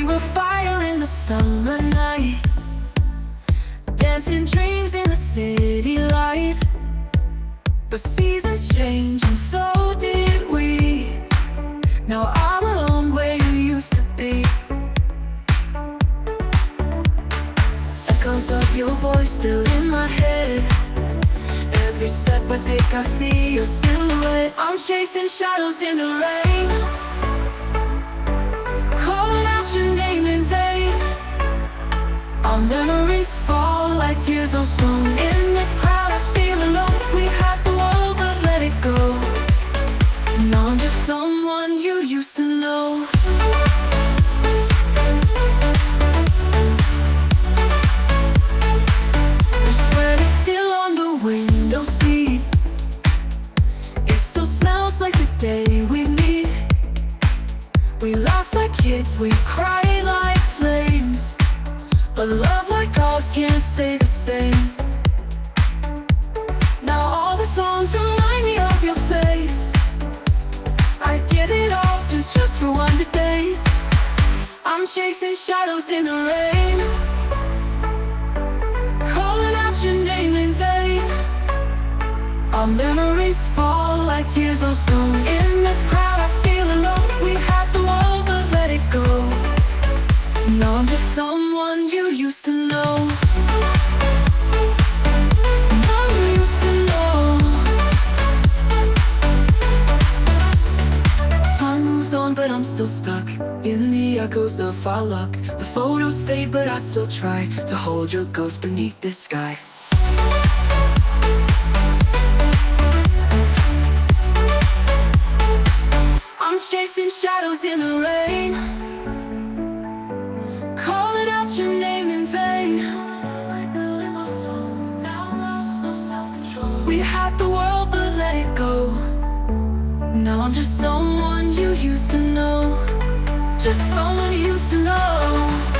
were fire in the summer night, dancing dreams in the city light. But seasons change and so did we. Now I'm alone where you used to be. Echoes of your voice still in my head. Every step I take I see your silhouette. I'm chasing shadows in the rain, calling out your name in vain. Our memories fall like tears on stone. In this crowd I feel alone. We had the world but let it go. Now I'm just someone you used to know. The sweat is still on the window seat. It still smells like the day we meet. We laugh like kids, we cry like flames. But love like ours can't stay the same. Now all the songs remind me of your face. I get it all to just rewind the days. I'm chasing shadows in the rain, calling out your name in vain. Our memories fall like tears on stone. In this crowd I feel alone. We had the world but let it go. Now I'm just someone you used to know. Now you used to know. Time moves on but I'm still stuck in the echoes of our luck. The photos fade but I still try to hold your ghost beneath this sky. I'm chasing shadows in the rain, calling out your name in vain. We had the world but let it go. Now I'm just someone you used to know. Just someone you used to know.